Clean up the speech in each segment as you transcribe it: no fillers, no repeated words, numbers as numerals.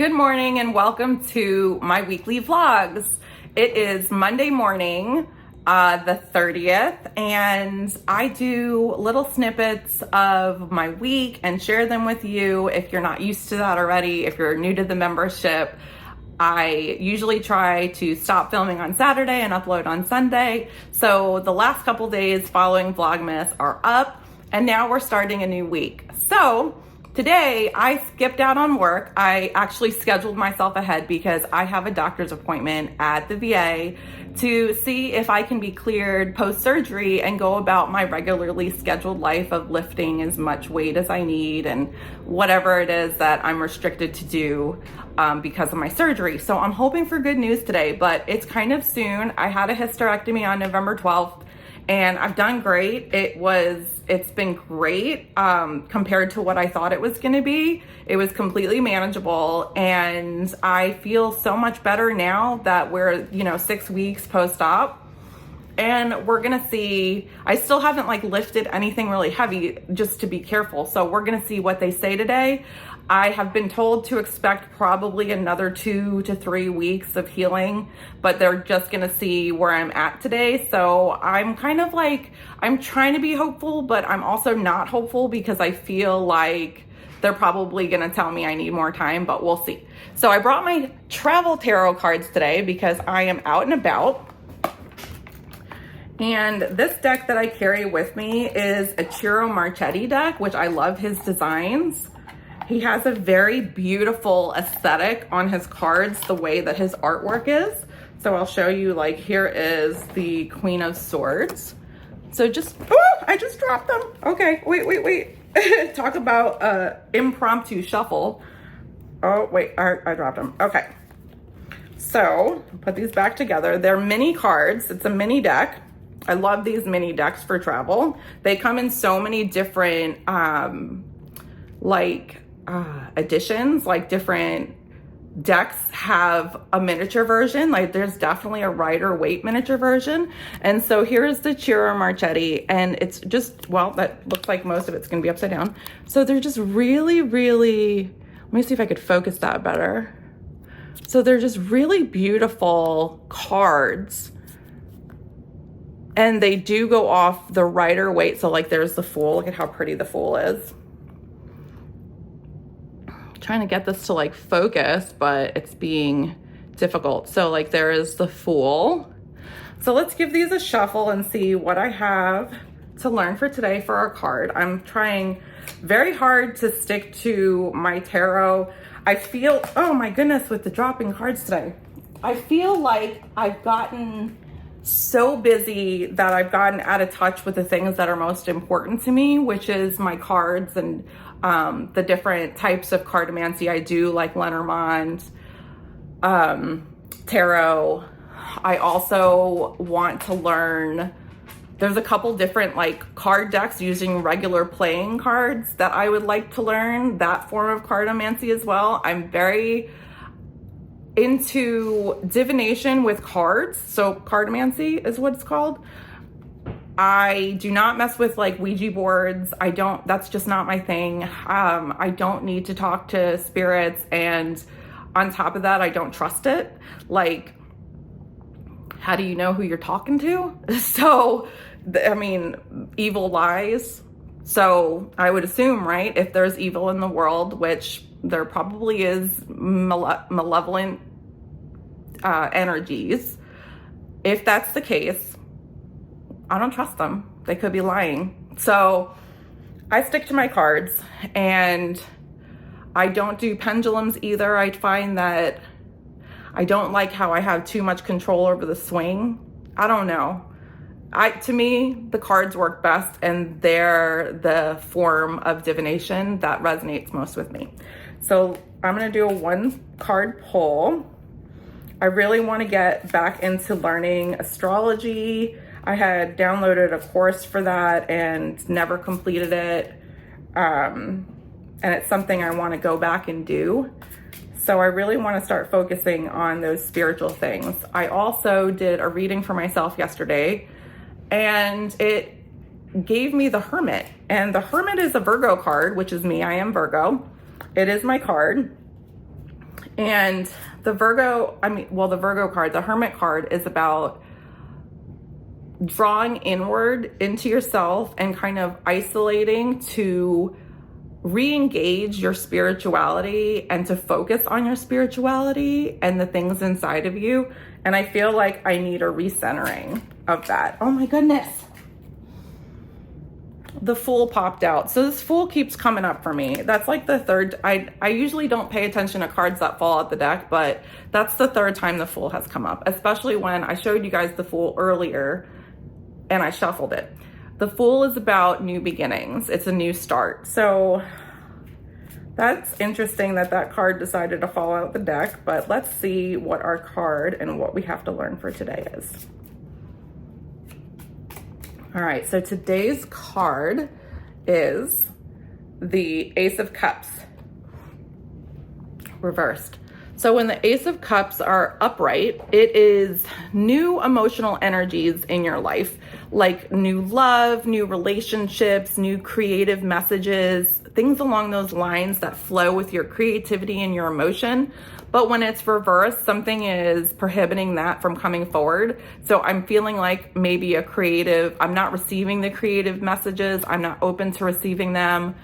Good morning and welcome to my weekly vlogs. It is Monday morning, the 30th, and I do little snippets of my week and share them with you if you're not used to that already. If you're new to the membership, I usually try to stop filming on Saturday and upload on Sunday. So the last couple days following Vlogmas are up, and now we're starting a new week. So today I skipped out on work. I actually scheduled myself ahead because I have a doctor's appointment at the VA to see if I can be cleared post-surgery and go about my regularly scheduled life of lifting as much weight as I need and whatever it is that I'm restricted to do because of my surgery. So I'm hoping for good news today, but it's kind of soon. I had a hysterectomy on November 12th. And I've done great. It's been great compared to what I thought it was gonna be. It was completely manageable, and I feel so much better now that we're 6 weeks post-op. And we're gonna see, I still haven't lifted anything really heavy just to be careful. So we're gonna see what they say today. I have been told to expect probably another 2 to 3 weeks of healing, but they're just gonna see where I'm at today. So I'm kind of I'm trying to be hopeful, but I'm also not hopeful because I feel like they're probably gonna tell me I need more time, but we'll see. So I brought my travel tarot cards today because I am out and about. And this deck that I carry with me is a Ciro Marchetti deck, which I love his designs. He has a very beautiful aesthetic on his cards, the way that his artwork is. So I'll show you, here is the Queen of Swords. So I just dropped them. Okay, wait. Talk about impromptu shuffle. Oh, wait, I dropped them. Okay. So put these back together. They're mini cards. It's a mini deck. I love these mini decks for travel. They come in so many different, editions. Different decks have a miniature version. There's definitely a lighter weight miniature version. And so here's the Ciro Marchetti, and it's just, well, that looks like most of it's gonna be upside down. So they're just really, let me see if I could focus that better. So they're just really beautiful cards. And they do go off the lighter weight. So there's the Fool. Look at how pretty the Fool is. I'm trying to get this to focus, but it's being difficult. So there is the Fool. So let's give these a shuffle and see what I have to learn for today for our card. I'm trying very hard to stick to my tarot. I feel, oh my goodness, with the dropping cards today, I feel like I've gotten so busy that I've gotten out of touch with the things that are most important to me, which is my cards and the different types of cartomancy I do, like Lenormand, tarot. I also want to learn, there's a couple different card decks using regular playing cards that I would like to learn that form of cartomancy as well. I'm very into divination with cards, so cartomancy is what it's called. I do not mess with Ouija boards. That's just not my thing. I don't need to talk to spirits, and on top of that, I don't trust it. How do you know who you're talking to? So, evil lies. So I would assume, right, if there's evil in the world, which there probably is malevolent energies. If that's the case, I don't trust them. They could be lying. So I stick to my cards, and I don't do pendulums either. I find that I don't like how I have too much control over the swing. I don't know. To me, the cards work best, and they're the form of divination that resonates most with me. So I'm gonna do a 1-card pull. I really wanna get back into learning astrology. I had downloaded a course for that and never completed it. And it's something I wanna go back and do. So I really wanna start focusing on those spiritual things. I also did a reading for myself yesterday, and it gave me the Hermit. And the Hermit is a Virgo card, which is me. I am Virgo. It is my card. And the Virgo card, the Hermit card, is about drawing inward into yourself and kind of isolating to re-engage your spirituality and to focus on your spirituality and the things inside of you. And I feel like I need a recentering of that. Oh my goodness. The Fool popped out. So this Fool keeps coming up for me. That's like the third. I usually don't pay attention to cards that fall out the deck, but that's the third time the Fool has come up, especially when I showed you guys the Fool earlier and I shuffled it. The Fool is about new beginnings. It's a new start. So that's interesting that that card decided to fall out the deck, but let's see what our card and what we have to learn for today is. All right, so today's card is the Ace of Cups reversed. So when the Ace of Cups are upright, it is new emotional energies in your life, like new love, new relationships, new creative messages, things along those lines that flow with your creativity and your emotion. But when it's reversed, something is prohibiting that from coming forward. So I'm feeling like maybe I'm not receiving the creative messages. I'm not open to receiving them.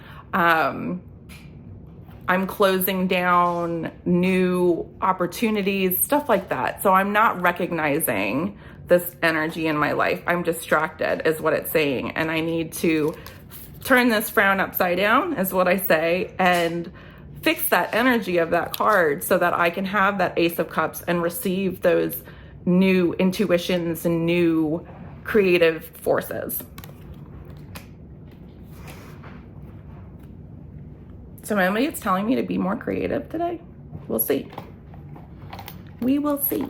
I'm closing down new opportunities, stuff like that. So I'm not recognizing this energy in my life. I'm distracted is what it's saying. And I need to turn this frown upside down is what I say, and fix that energy of that card so that I can have that Ace of Cups and receive those new intuitions and new creative forces. So maybe it's telling me to be more creative today. We'll see. We will see. All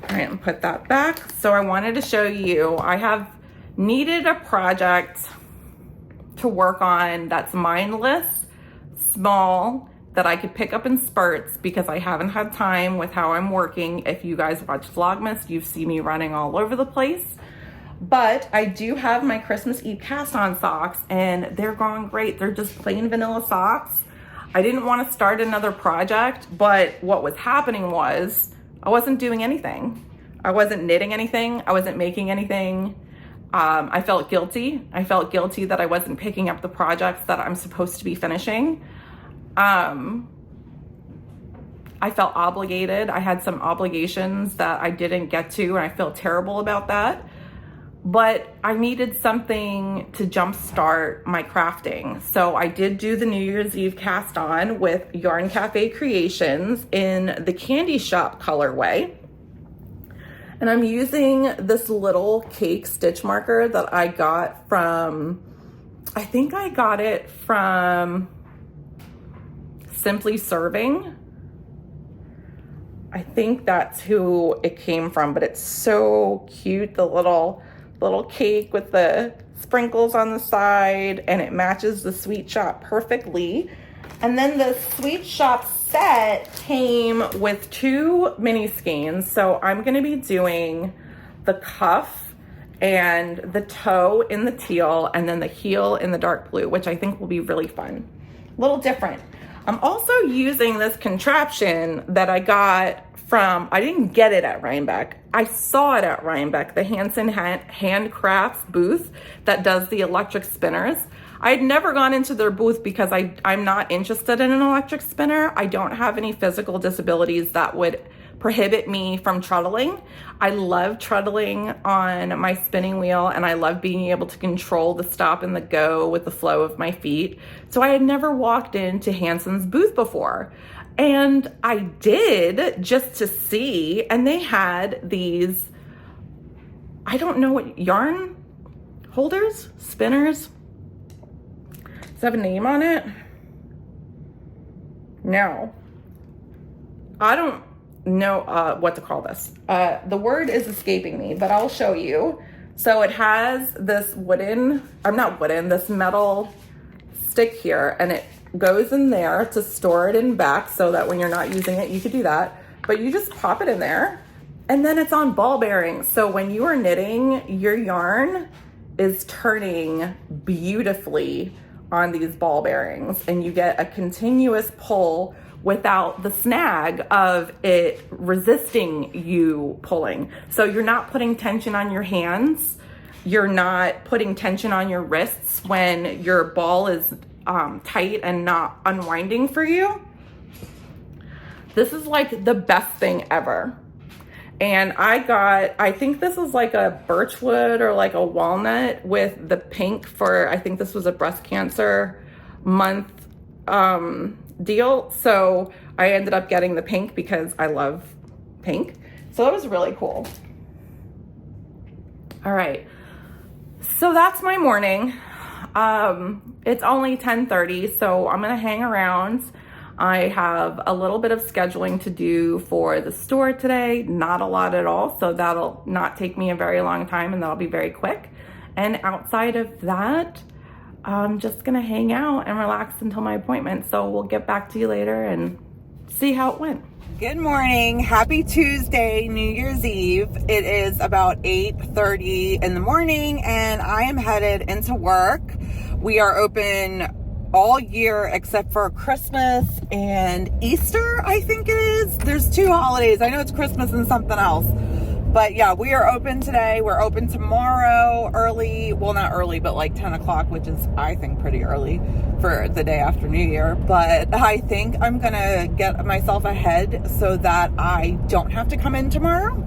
right, and put that back. So I wanted to show you, I have needed a project to work on that's mindless, small, that I could pick up in spurts because I haven't had time with how I'm working. If you guys watch Vlogmas, you've seen me running all over the place. But I do have my Christmas Eve cast on socks and they're going great. They're just plain vanilla socks. I didn't want to start another project, but what was happening was I wasn't doing anything. I wasn't knitting anything. I wasn't making anything. I felt guilty. I felt guilty that I wasn't picking up the projects that I'm supposed to be finishing. I felt obligated. I had some obligations that I didn't get to, and I feel terrible about that. But I needed something to jumpstart my crafting. So I did do the New Year's Eve cast on with Yarn Cafe Creations in the Candy Shop colorway. And I'm using this little cake stitch marker that I got from, I think I got it from Simply Serving. I think that's who it came from, but it's so cute, the little cake with the sprinkles on the side, and it matches the Sweet Shop perfectly. And then the Sweet Shop set came with 2 mini skeins. So I'm gonna be doing the cuff and the toe in the teal and then the heel in the dark blue, which I think will be really fun. A little different. I'm also using this contraption that I got from, I didn't get it at Rhinebeck. I saw it at Rhinebeck, the Hanson Handcrafts booth that does the electric spinners. I had never gone into their booth because I'm not interested in an electric spinner. I don't have any physical disabilities that would prohibit me from treadling. I love treadling on my spinning wheel, and I love being able to control the stop and the go with the flow of my feet. So I had never walked into Hanson's booth before. And I did just to see, and they had these, I don't know what, yarn holders, spinners. Does it have a name on it? No. I don't know what to call this. The word is escaping me, but I'll show you. So it has this this metal stick here, and it goes in there to store it in back so that when you're not using it, you could do that. But you just pop it in there, and then it's on ball bearings. So when you are knitting, your yarn is turning beautifully on these ball bearings, and you get a continuous pull without the snag of it resisting you pulling. So you're not putting tension on your hands. You're not putting tension on your wrists when your ball is tight and not unwinding for you. This is like the best thing ever. And I think this is like a birchwood or like a walnut with the pink for, I think this was a breast cancer month deal. So I ended up getting the pink because I love pink. So that was really cool. All right. So that's my morning. It's only 10:30, so I'm gonna hang around. I have a little bit of scheduling to do for the store today, not a lot at all, so that'll not take me a very long time and that'll be very quick. And outside of that, I'm just gonna hang out and relax until my appointment. So we'll get back to you later and see how it went. Good morning, happy Tuesday, New Year's Eve. It is about 8:30 in the morning and I am headed into work. We are open all year except for Christmas and Easter, I think it is. There's 2 holidays. I know it's Christmas and something else. But yeah, we are open today. We're open tomorrow early. Well, not early, but like 10 o'clock, which is, I think, pretty early for the day after New Year. But I think I'm going to get myself ahead so that I don't have to come in tomorrow.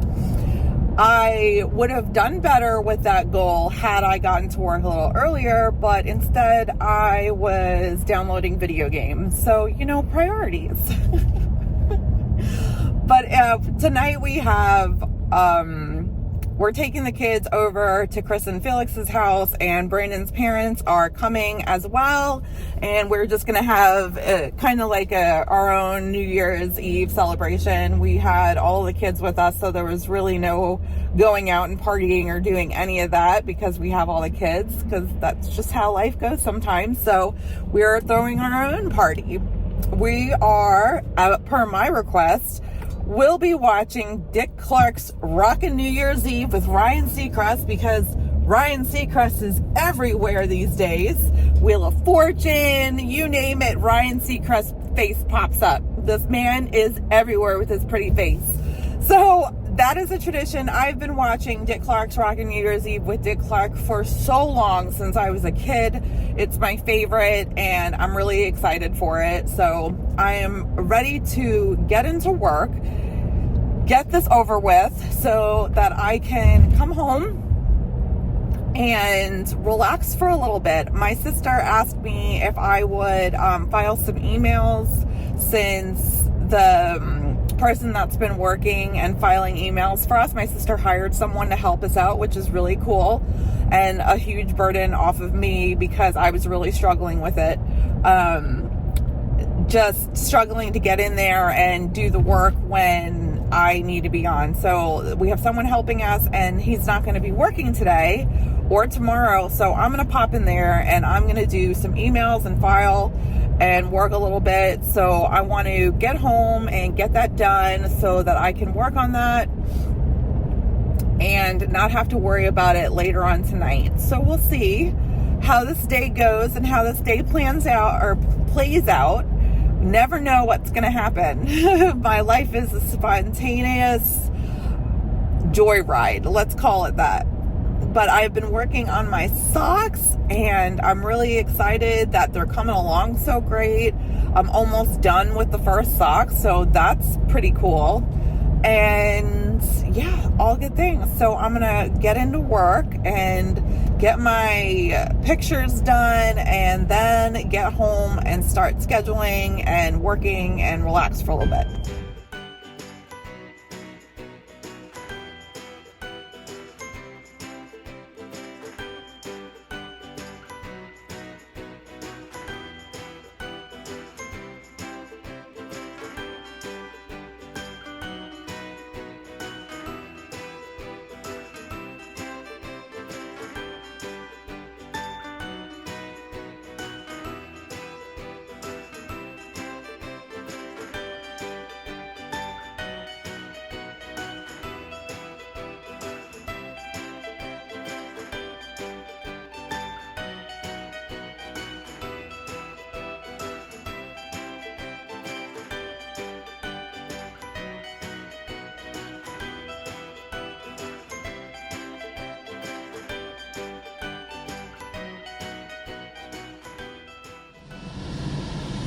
I would have done better with that goal had I gotten to work a little earlier, but instead I was downloading video games. So, you know, priorities. But tonight we have, we're taking the kids over to Chris and Felix's house, and Brandan's parents are coming as well. And we're just going to have kind of like our own New Year's Eve celebration. We had all the kids with us, so there was really no going out and partying or doing any of that because we have all the kids, because that's just how life goes sometimes. So we're throwing our own party. We are, per my request, we'll be watching Dick Clark's Rockin' New Year's Eve with Ryan Seacrest, because Ryan Seacrest is everywhere these days. Wheel of Fortune, you name it, Ryan Seacrest's face pops up. This man is everywhere with his pretty face. So that is a tradition. I've been watching Dick Clark's Rockin' New Year's Eve with Dick Clark for so long, since I was a kid. It's my favorite and I'm really excited for it. So I am ready to get into work, get this over with so that I can come home and relax for a little bit. My sister asked me if I would file some emails, since the person that's been working and filing emails for us, my sister hired someone to help us out, which is really cool and a huge burden off of me because I was really struggling with it. Just struggling to get in there and do the work when I need to be on. So we have someone helping us, and he's not going to be working today or tomorrow. So I'm going to pop in there and I'm going to do some emails and file and work a little bit. So I want to get home and get that done so that I can work on that and not have to worry about it later on tonight. So we'll see how this day goes and how this day plays out. Never know what's going to happen. My life is a spontaneous joyride. Let's call it that. But I've been working on my socks and I'm really excited that they're coming along so great. I'm almost done with the first sock, so that's pretty cool. And yeah, all good things. So I'm gonna get into work and get my pictures done and then get home and start scheduling and working and relax for a little bit.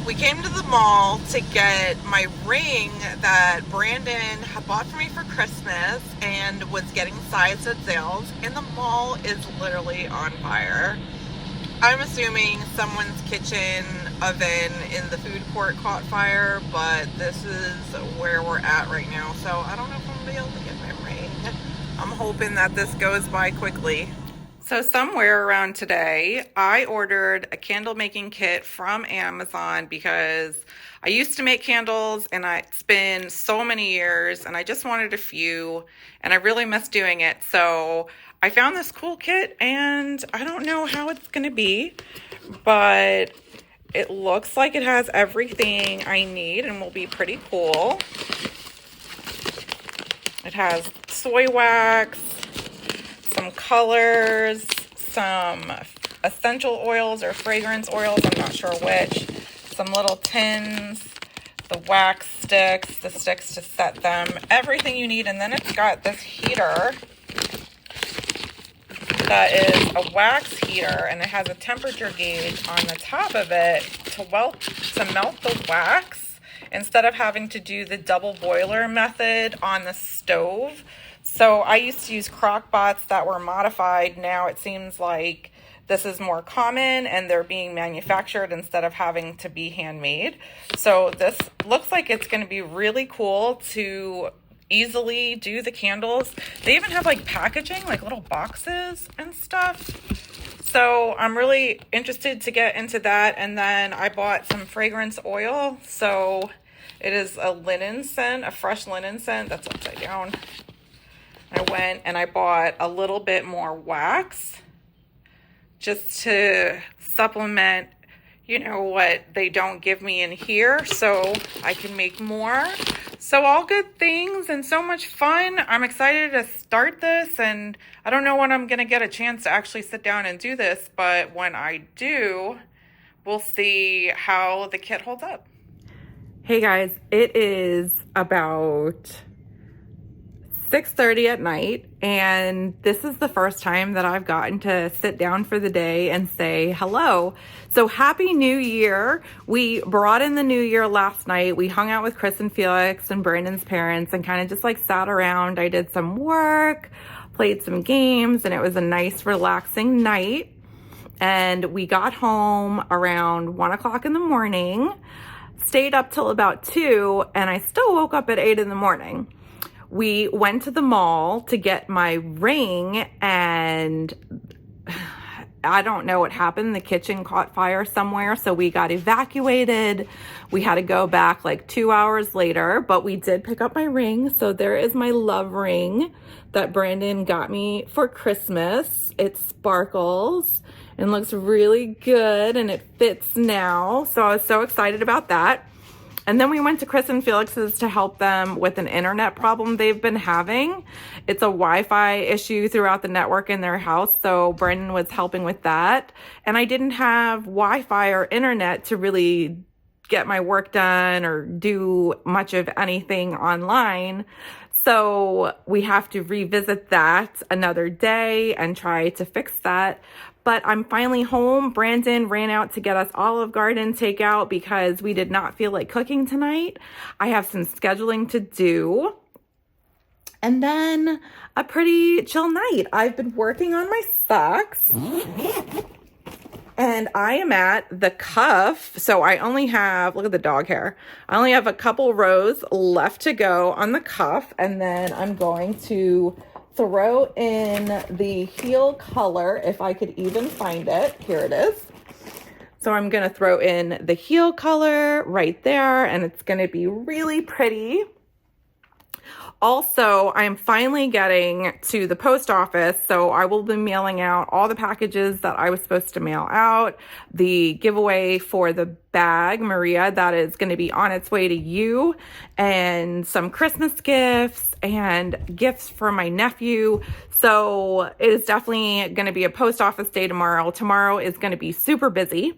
We came to the mall to get my ring that Brandan had bought for me for Christmas and was getting sized at sales, and the mall is literally on fire. I'm assuming someone's kitchen oven in the food court caught fire, but this is where we're at right now, so I don't know if I'm gonna be able to get my ring. I'm hoping that this goes by quickly. So somewhere around today, I ordered a candle making kit from Amazon because I used to make candles and it's been so many years and I just wanted a few and I really miss doing it. So I found this cool kit and I don't know how it's gonna be, but it looks like it has everything I need and will be pretty cool. It has soy wax, some colors, some essential oils or fragrance oils, I'm not sure which, some little tins, the wax sticks, the sticks to set them, everything you need. And then it's got this heater that is a wax heater, and it has a temperature gauge on the top of it to melt the wax instead of having to do the double boiler method on the stove. So I used to use crock pots that were modified. Now it seems like this is more common and they're being manufactured instead of having to be handmade. So this looks like it's going to be really cool to easily do the candles. They even have like packaging, like little boxes and stuff. So I'm really interested to get into that. And then I bought some fragrance oil. So it is a linen scent, a fresh linen scent. That's upside down. I went and I bought a little bit more wax just to supplement, you know, what they don't give me in here so I can make more. So all good things and so much fun. I'm excited to start this, and I don't know when I'm going to get a chance to actually sit down and do this, but when I do, we'll see how the kit holds up. Hey guys, it is about 6:30 at night, and this is the first time that I've gotten to sit down for the day and say hello. So happy New Year. We brought in the new year last night. We hung out with Chris and Felix and Brandan's parents and kind of just like sat around. I did some work, played some games, and it was a nice relaxing night. And we got home around 1 o'clock in the morning, stayed up till about 2, and I still woke up at 8 in the morning. We went to the mall to get my ring, and I don't know what happened. The kitchen caught fire somewhere, so we got evacuated. We had to go back like 2 hours later, but we did pick up my ring. So there is my love ring that Brandan got me for Christmas. It sparkles and looks really good, and it fits now. So I was so excited about that. And then we went to Chris and Felix's to help them with an internet problem they've been having. It's a Wi-Fi issue throughout the network in their house, so Brandan was helping with that. And I didn't have Wi-Fi or internet to really get my work done or do much of anything online. So we have to revisit that another day and try to fix that. But I'm finally home. Brandan ran out to get us Olive Garden takeout because we did not feel like cooking tonight. I have some scheduling to do. And then a pretty chill night. I've been working on my socks. And I am at the cuff. So I only have, look at the dog hair. I only have a couple rows left to go on the cuff. And then I'm going to throw in the heel color, if I could even find it. Here it is. So I'm going to throw in the heel color right there, and it's going to be really pretty. Also, I'm finally getting to the post office, so I will be mailing out all the packages that I was supposed to mail out. The giveaway for the bag, Maria, that is going to be on its way to you, and some Christmas gifts and gifts for my nephew. So it is definitely going to be a post office day tomorrow. Tomorrow is going to be super busy.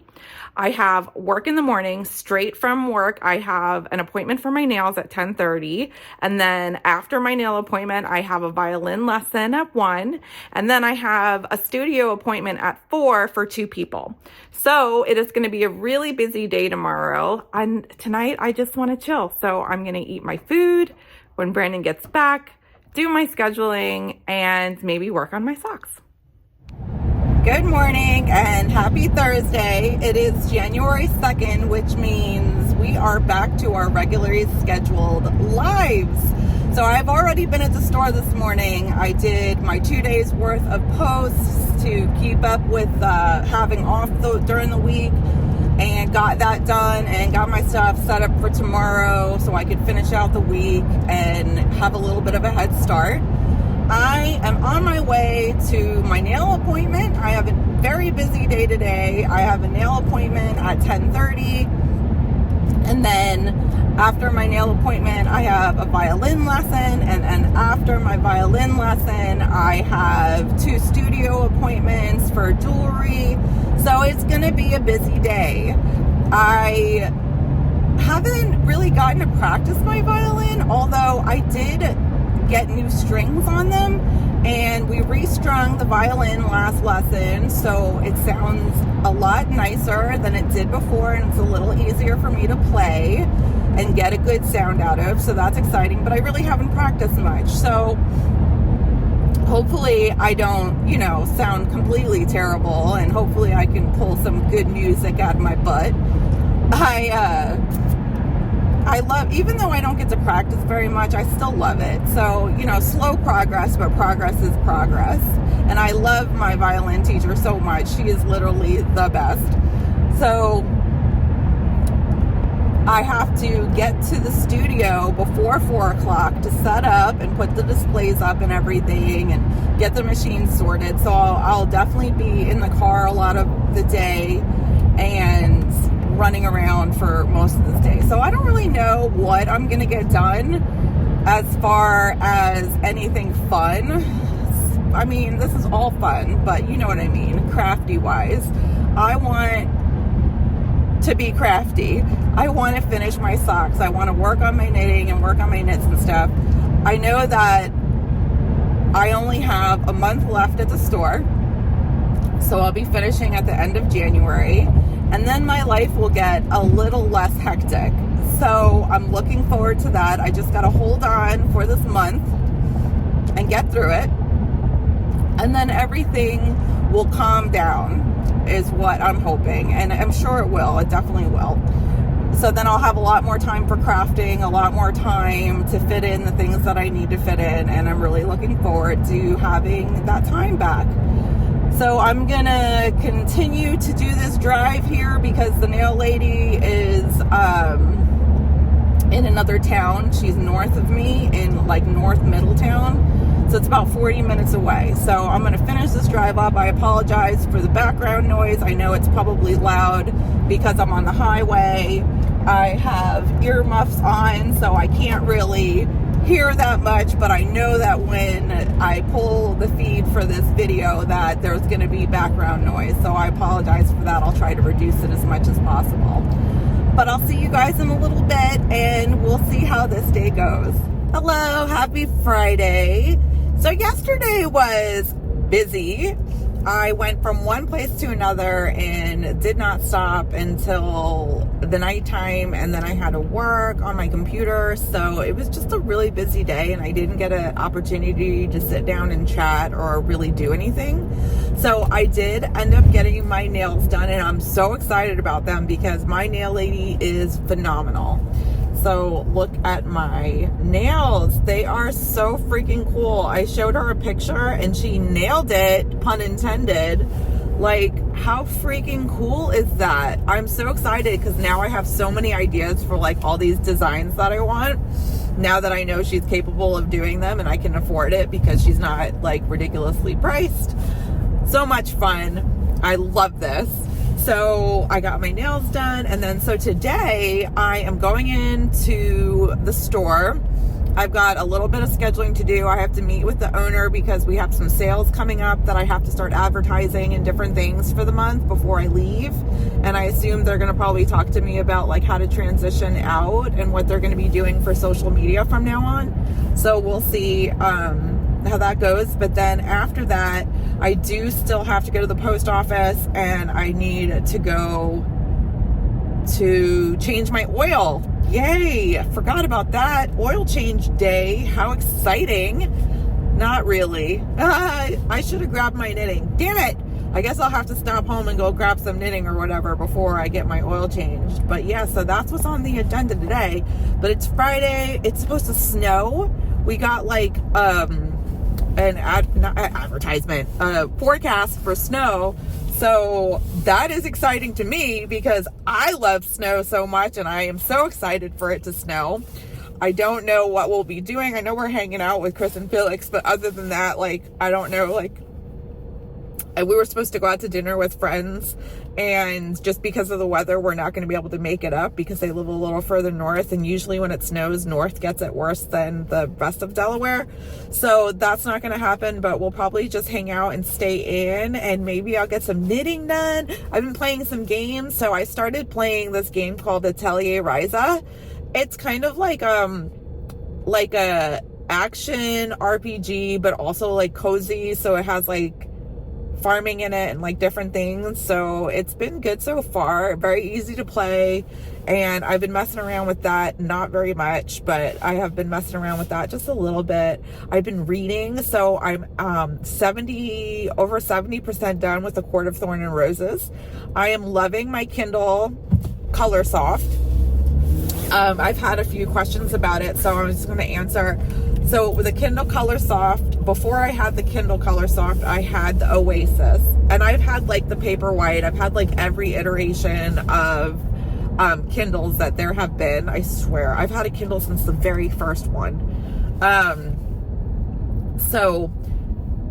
I have work in the morning. Straight from work, I have an appointment for my nails at 10:30. And then after my nail appointment, I have a violin lesson at 1. And then I have a studio appointment at 4 for 2 people. So it is going to be a really busy day tomorrow, and tonight I just want to chill. So I'm going to eat my food when Brandon gets back, do my scheduling, and maybe work on my socks. Good morning and happy Thursday. It is January 2nd, which means we are back to our regularly scheduled lives. So I've already been at the store this morning. I did my 2 days worth of posts to keep up with having off during the week, and got that done and got my stuff set up for tomorrow so I could finish out the week and have a little bit of a head start. I am on my way to my nail appointment. I have a very busy day today. I have a nail appointment at 10:30, and then after my nail appointment, I have a violin lesson, and after my violin lesson, I have 2 studio appointments for jewelry. So it's going to be a busy day. I haven't really gotten to practice my violin, although I did get new strings on them, and we restrung the violin last lesson, so it sounds a lot nicer than it did before, and it's a little easier for me to play and get a good sound out of, so that's exciting. But I really haven't practiced much, so hopefully I don't, sound completely terrible, and hopefully I can pull some good music out of my butt. I love, even though I don't get to practice very much, I still love it. So, slow progress, but progress is progress. And I love my violin teacher so much. She is literally the best. So I have to get to the studio before 4 o'clock to set up and put the displays up and everything and get the machines sorted. So I'll definitely be in the car a lot of the day and running around for most of this day. So I don't really know what I'm going to get done as far as anything fun. I mean, this is all fun, but you know what I mean, crafty wise. I want to be crafty. I want to finish my socks. I want to work on my knitting and work on my knits and stuff. I know that I only have a month left at the store, so I'll be finishing at the end of January, and then my life will get a little less hectic. So I'm looking forward to that. I just got to hold on for this month and get through it, and then everything will calm down, is what I'm hoping, and I'm sure it will. It definitely will. So then I'll have a lot more time for crafting, a lot more time to fit in the things that I need to fit in, and I'm really looking forward to having that time back. So I'm gonna continue to do this drive here because the nail lady is in another town. She's north of me in like North Middletown. So it's about 40 minutes away. So I'm going to finish this drive up. I apologize for the background noise. I know it's probably loud because I'm on the highway. I have earmuffs on, so I can't really hear that much, but I know that when I pull the feed for this video that there's going to be background noise. So I apologize for that. I'll try to reduce it as much as possible. But I'll see you guys in a little bit, and we'll see how this day goes. Hello, happy Friday. So yesterday was busy. I went from one place to another and did not stop until the nighttime, and then I had to work on my computer. So it was just a really busy day, and I didn't get an opportunity to sit down and chat or really do anything. So I did end up getting my nails done, and I'm so excited about them because my nail lady is phenomenal. So look at my nails. They are so freaking cool. I showed her a picture and she nailed it, pun intended. Like, how freaking cool is that? I'm so excited because now I have so many ideas for like all these designs that I want. Now that I know she's capable of doing them and I can afford it because she's not like ridiculously priced. So much fun. I love this. So I got my nails done, and then so today I am going into the store. I've got a little bit of scheduling to do. I have to meet with the owner because we have some sales coming up that I have to start advertising and different things for the month before I leave. And I assume they're going to probably talk to me about like how to transition out and what they're going to be doing for social media from now on. So we'll see how that goes. But then after that, I do still have to go to the post office, and I need to go to change my oil. Yay, I forgot about that. Oil change day, how exciting. Not really. I should have grabbed my knitting. Damn it. I guess I'll have to stop home and go grab some knitting or whatever before I get my oil changed. But yeah, so that's what's on the agenda today. But it's Friday. It's supposed to snow. We got like an advertisement, forecast for snow. So that is exciting to me because I love snow so much and I am so excited for it to snow. I don't know what we'll be doing. I know we're hanging out with Chris and Felix, but other than that, like, I don't know, like, we were supposed to go out to dinner with friends, and just because of the weather, we're not going to be able to make it up because they live a little further north, and usually when it snows, north gets it worse than the rest of Delaware. So that's not going to happen, but we'll probably just hang out and stay in, and maybe I'll get some knitting done. I've been playing some games, so I started playing this game called Atelier Ryza. It's kind of like a action RPG, but also like cozy, so it has like farming in it and like different things. So it's been good so far, very easy to play, and I've been messing around with that, not very much, but I have been messing around with that just a little bit. I've been reading, so I'm over 70% done with A Court of Thorn and Roses. I am loving my Kindle Color Soft. I've had a few questions about it, so I'm just going to answer. So with the Kindle Color Soft, before I had the Kindle Color Soft, I had the Oasis, and I've had like the Paperwhite. I've had like every iteration of Kindles that there have been. I swear, I've had a Kindle since the very first one. And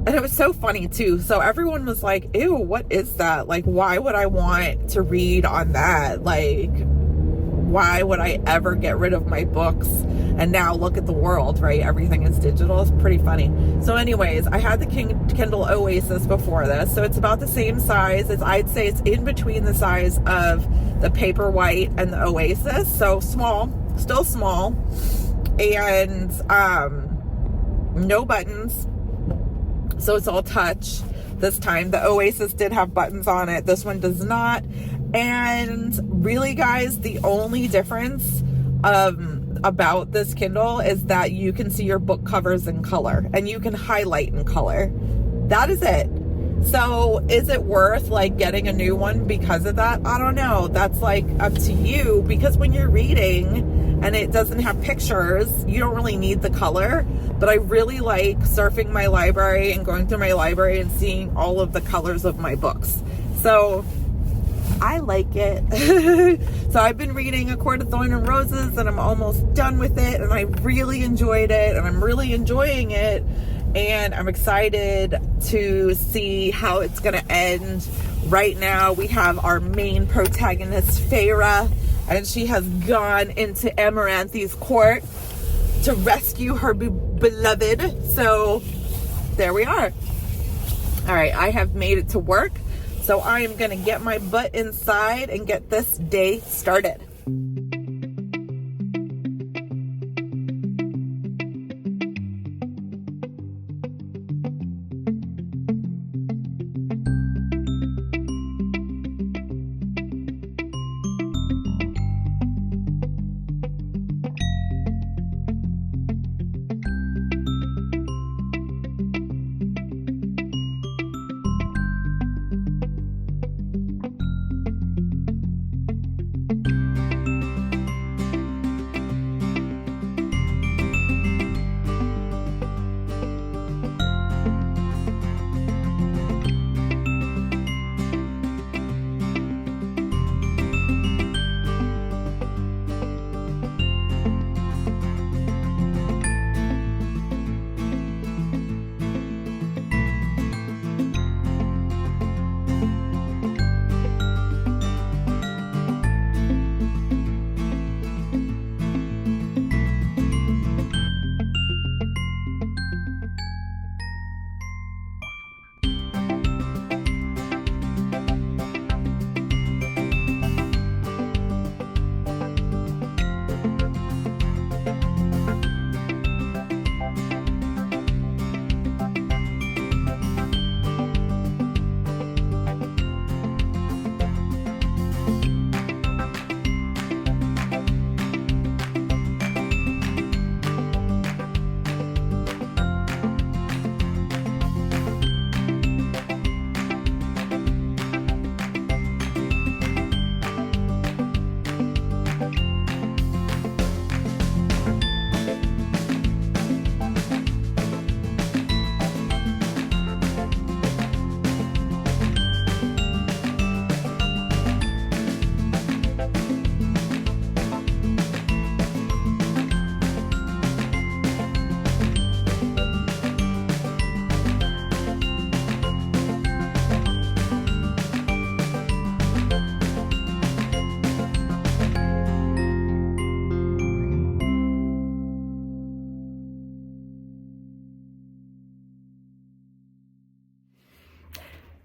it was so funny too. So everyone was like, ew, what is that? Like, why would I want to read on that? Like, why would I ever get rid of my books? And now look at the world, right? Everything is digital. It's pretty funny. So anyways, I had the Kindle Oasis before this. So it's about the same size. I'd say it's in between the size of the Paperwhite and the Oasis. So small, still small. And no buttons. So it's all touch this time. The Oasis did have buttons on it. This one does not. And really, guys, the only difference about this Kindle is that you can see your book covers in color and you can highlight in color. That is it. So is it worth like getting a new one because of that? I don't know. That's like up to you, because when you're reading and it doesn't have pictures, you don't really need the color. But I really like surfing my library and going through my library and seeing all of the colors of my books. So I like it. So I've been reading A Court of Thorn and Roses, and I'm almost done with it, and I really enjoyed it, and I'm really enjoying it, and I'm excited to see how it's going to end. Right now we have our main protagonist, Feyre, and she has gone into Amaranthi's court to rescue her beloved. So there we are. All right, I have made it to work. So I am going to get my butt inside and get this day started.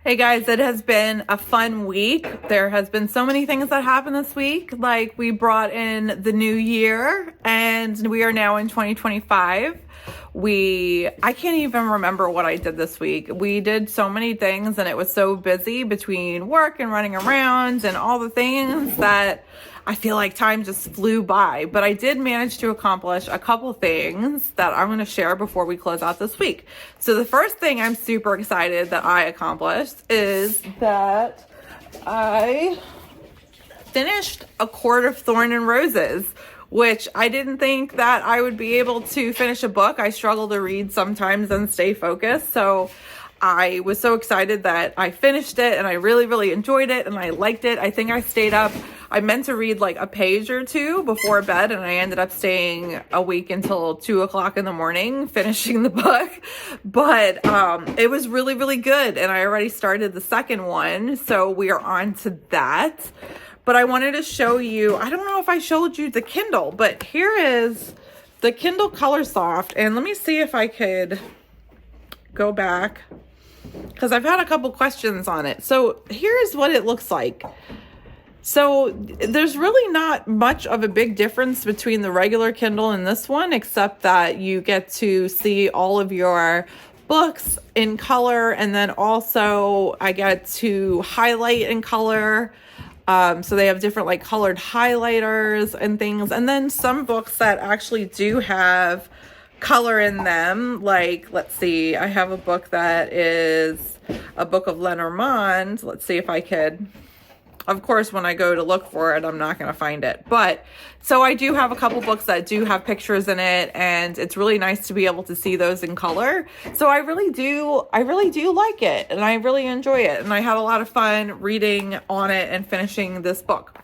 Hey guys, it has been a fun week. There has been so many things that happened this week. Like we brought in the new year and we are now in 2025. I can't even remember what I did this week. We did so many things and it was so busy between work and running around and all the things that I feel like time just flew by, but I did manage to accomplish a couple things that I'm going to share before we close out this week. So the first thing I'm super excited that I accomplished is that I finished A Court of Thorn and Roses, which I didn't think that I would be able to finish a book. I struggle to read sometimes and stay focused. So I was so excited that I finished it and I really, really enjoyed it and I liked it. I think I stayed up. I meant to read like a page or two before bed and I ended up staying awake until 2:00 in the morning finishing the book. But it was really, really good. And I already started the second one. So we are on to that. But I wanted to show you, I don't know if I showed you the Kindle, but here is the Kindle Color Soft. And let me see if I could go back, because I've had a couple questions on it. So here's what it looks like. So there's really not much of a big difference between the regular Kindle and this one, except that you get to see all of your books in color. And then also I get to highlight in color. So they have different like colored highlighters and things. And then some books that actually do have color in them, like let's see, I have a book that is a book of Lenormand. Let's see if I could, of course when I go to look for it I'm not going to find it, but so I do have a couple books that do have pictures in it and it's really nice to be able to see those in color. So I really do like it and I really enjoy it and I had a lot of fun reading on it and finishing this book.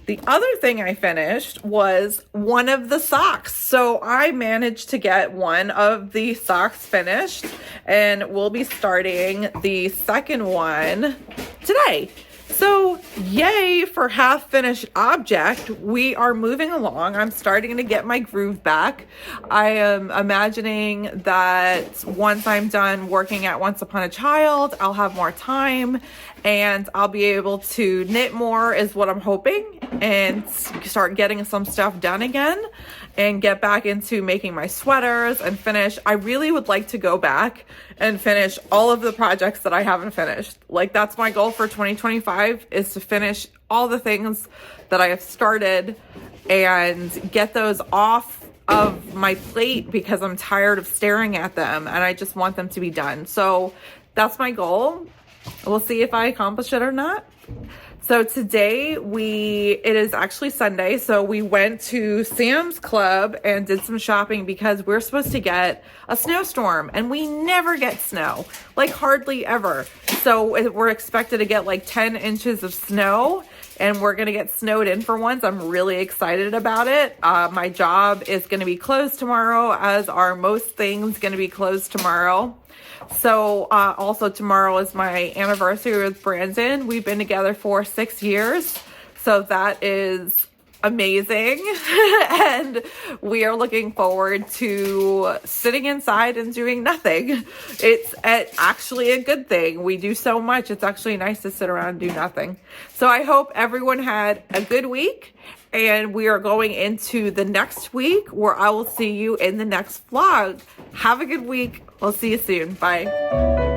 The other thing I finished was one of the socks. So I managed to get one of the socks finished and we'll be starting the second one today. So yay for half finished object. We are moving along. I'm starting to get my groove back. I am imagining that once I'm done working at Once Upon a Child, I'll have more time and I'll be able to knit more is what I'm hoping and start getting some stuff done again and get back into making my sweaters and finish. I really would like to go back and finish all of the projects that I haven't finished. Like that's my goal for 2025 is to finish all the things that I have started and get those off of my plate because I'm tired of staring at them and I just want them to be done. So that's my goal. We'll see if I accomplish it or not. So today it is actually Sunday. So we went to Sam's Club and did some shopping because we're supposed to get a snowstorm and we never get snow, like hardly ever. So we're expected to get like 10 inches of snow and we're going to get snowed in for once. I'm really excited about it. My job is going to be closed tomorrow, as are most things going to be closed tomorrow. So also tomorrow is my anniversary with Brandan. We've been together for 6 years. So that is amazing. And we are looking forward to sitting inside and doing nothing. It's actually a good thing. We do so much. It's actually nice to sit around and do nothing. So I hope everyone had a good week. And we are going into the next week where I will see you in the next vlog. Have a good week. We'll see you soon. Bye.